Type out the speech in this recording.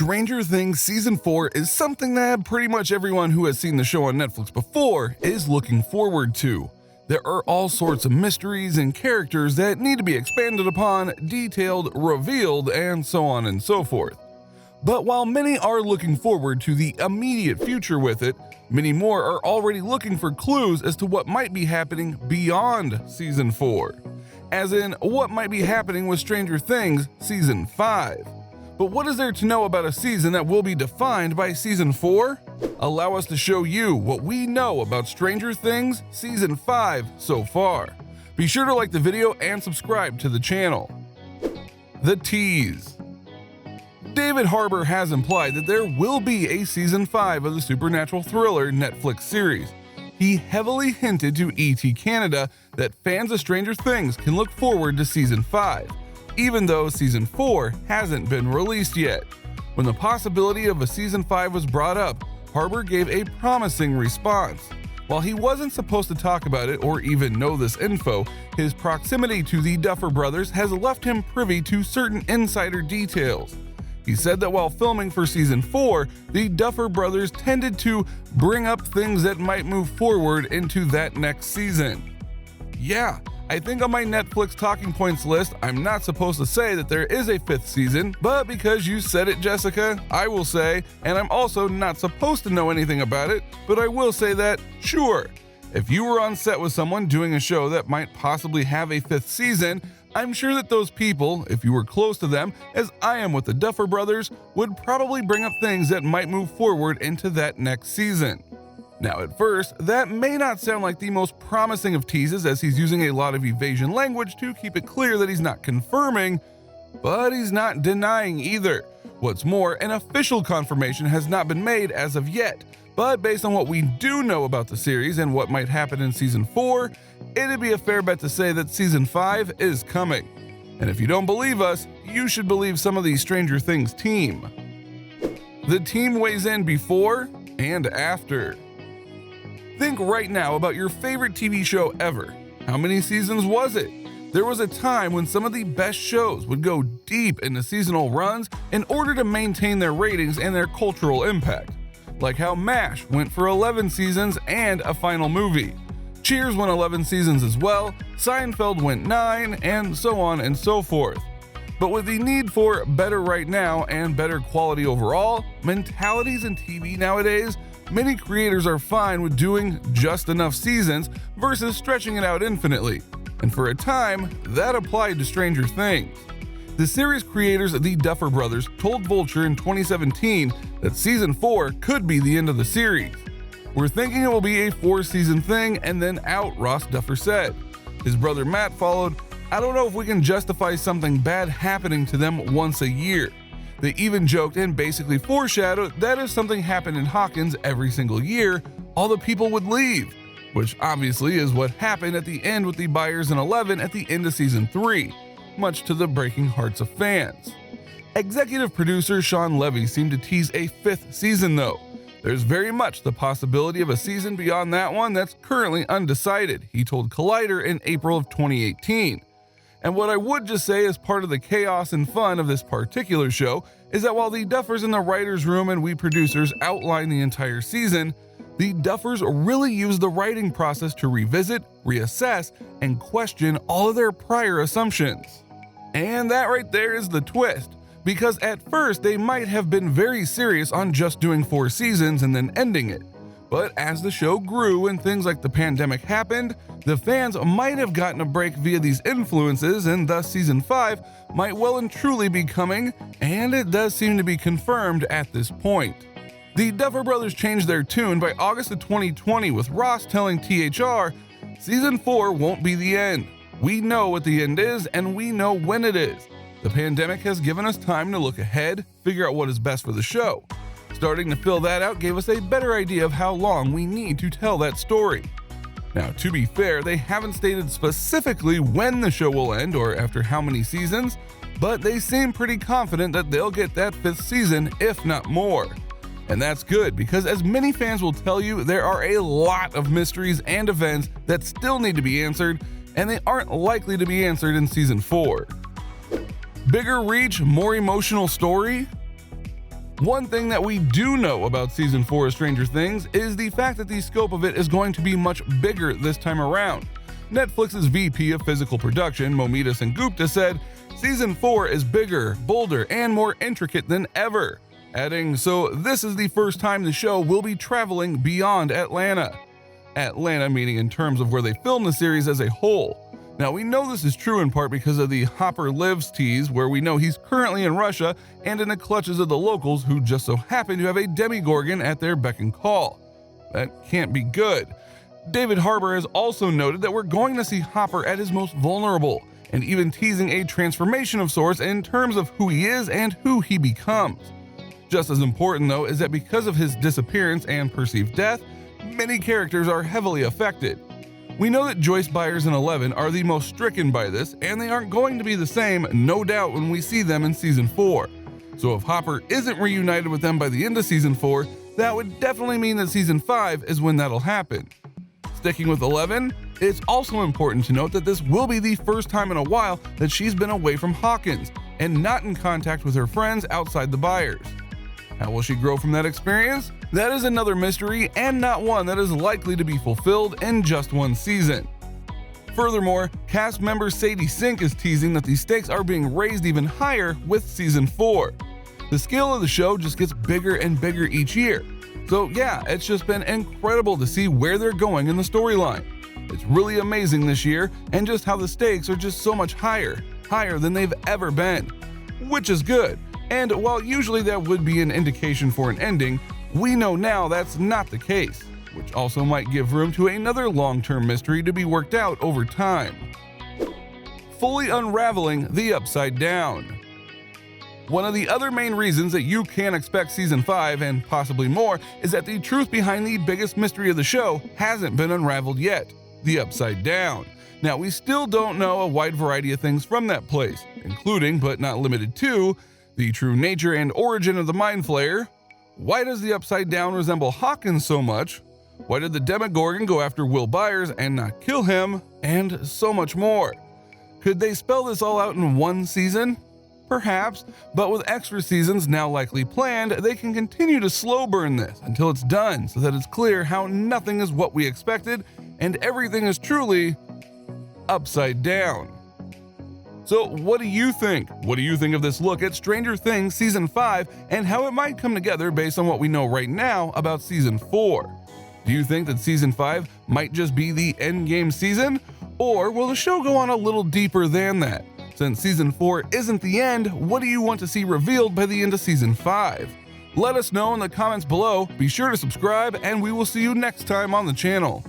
Stranger Things Season 4 is something that pretty much everyone who has seen the show on Netflix before is looking forward to. There are all sorts of mysteries and characters that need to be expanded upon, detailed, revealed, and so on and so forth. But while many are looking forward to the immediate future with it, many more are already looking for clues as to what might be happening beyond Season 4. As in, what might be happening with Stranger Things Season 5. But what is there to know about a season that will be defined by Season 4? Allow us to show you what we know about Stranger Things Season 5 so far. Be sure to like the video and subscribe to the channel. The tease. David Harbour has implied that there will be a Season 5 of the supernatural thriller Netflix series. He heavily hinted to ET Canada that fans of Stranger Things can look forward to Season 5. Even though Season 4 hasn't been released yet. When the possibility of a Season 5 was brought up, Harbour gave a promising response. While he wasn't supposed to talk about it or even know this info, his proximity to the Duffer Brothers has left him privy to certain insider details. He said that while filming for Season 4, the Duffer Brothers tended to bring up things that might move forward into that next season. Yeah, I think on my Netflix talking points list, I'm not supposed to say that there is a 5th season, but because you said it, Jessica, I will say, and I'm also not supposed to know anything about it, but I will say that, sure, if you were on set with someone doing a show that might possibly have a 5th season, I'm sure that those people, if you were close to them, as I am with the Duffer Brothers, would probably bring up things that might move forward into that next season. Now at first, that may not sound like the most promising of teases as he's using a lot of evasion language to keep it clear that he's not confirming, but he's not denying either. What's more, an official confirmation has not been made as of yet, but based on what we do know about the series and what might happen in Season 4, it'd be a fair bet to say that Season 5 is coming. And if you don't believe us, you should believe some of the Stranger Things team. The team weighs in before and after. Think right now about your favorite TV show ever. How many seasons was it? There was a time when some of the best shows would go deep into seasonal runs in order to maintain their ratings and their cultural impact. Like how MASH went for 11 seasons and a final movie. Cheers went 11 seasons as well, Seinfeld went 9, and so on and so forth. But with the need for better right now and better quality overall, mentalities in TV nowadays, many creators are fine with doing just enough seasons versus stretching it out infinitely, and for a time, that applied to Stranger Things. The series creators, the Duffer Brothers, told Vulture in 2017 that Season 4 could be the end of the series. "We're thinking it will be a 4-season thing and then out," Ross Duffer said. His brother Matt followed, "I don't know if we can justify something bad happening to them once a year." They even joked and basically foreshadowed that if something happened in Hawkins every single year, all the people would leave, which obviously is what happened at the end with the Byers in 11 at the end of Season 3, much to the breaking hearts of fans. Executive producer Sean Levy seemed to tease a 5th season though. There's very much the possibility of a season beyond that one that's currently undecided, he told Collider in April of 2018. And what I would just say as part of the chaos and fun of this particular show is that while the Duffers in the writer's room and we producers outline the entire season, the Duffers really use the writing process to revisit, reassess, and question all of their prior assumptions. And that right there is the twist, because at first they might have been very serious on just doing 4 seasons and then ending it. But as the show grew and things like the pandemic happened, the fans might have gotten a break via these influences, and thus Season 5 might well and truly be coming, and it does seem to be confirmed at this point. The Duffer Brothers changed their tune by August of 2020 with Ross telling THR, "Season 4 won't be the end. We know what the end is, and we know when it is. The pandemic has given us time to look ahead, figure out what is best for the show. Starting to fill that out gave us a better idea of how long we need to tell that story." Now, to be fair, they haven't stated specifically when the show will end or after how many seasons, but they seem pretty confident that they'll get that 5th season, if not more. And that's good, because as many fans will tell you, there are a lot of mysteries and events that still need to be answered, and they aren't likely to be answered in Season 4. Bigger reach, more emotional story? One thing that we do know about Season 4 of Stranger Things is the fact that the scope of it is going to be much bigger this time around. Netflix's VP of Physical Production, Momita Sengupta, said, "Season 4 is bigger, bolder, and more intricate than ever," adding, "So this is the first time the show will be traveling beyond Atlanta." Atlanta meaning in terms of where they filmed the series as a whole. Now, we know this is true in part because of the Harbour lives tease, where we know he's currently in Russia and in the clutches of the locals who just so happen to have a Demogorgon at their beck and call. That can't be good. David Harbour has also noted that we're going to see Hopper at his most vulnerable, and even teasing a transformation of sorts in terms of who he is and who he becomes. Just as important, though, is that because of his disappearance and perceived death, many characters are heavily affected. We know that Joyce, Byers, and Eleven are the most stricken by this, and they aren't going to be the same, no doubt, when we see them in Season 4. So if Hopper isn't reunited with them by the end of Season 4, that would definitely mean that Season 5 is when that'll happen. Sticking with Eleven, it's also important to note that this will be the first time in a while that she's been away from Hawkins and not in contact with her friends outside the Byers. How will she grow from that experience? That is another mystery, and not one that is likely to be fulfilled in just one season. Furthermore, cast member Sadie Sink is teasing that the stakes are being raised even higher with Season 4. The scale of the show just gets bigger and bigger each year. So yeah, it's just been incredible to see where they're going in the storyline. It's really amazing this year, and just how the stakes are just so much higher than they've ever been. Which is good. And while usually that would be an indication for an ending, we know now that's not the case, which also might give room to another long-term mystery to be worked out over time. Fully unraveling the Upside Down. One of the other main reasons that you can expect Season 5 and possibly more is that the truth behind the biggest mystery of the show hasn't been unraveled yet, the Upside Down. Now, we still don't know a wide variety of things from that place, including, but not limited to, the true nature and origin of the Mind Flayer. Why does the Upside Down resemble Hawkins so much? Why did the Demogorgon go after Will Byers and not kill him? And so much more. Could they spell this all out in one season? Perhaps, but with extra seasons now likely planned, they can continue to slow burn this until it's done so that it's clear how nothing is what we expected and everything is truly upside down. So what do you think? What do you think of this look at Stranger Things Season 5 and how it might come together based on what we know right now about Season 4? Do you think that Season 5 might just be the endgame season? Or will the show go on a little deeper than that? Since Season 4 isn't the end, what do you want to see revealed by the end of Season 5? Let us know in the comments below, be sure to subscribe, and we will see you next time on the channel.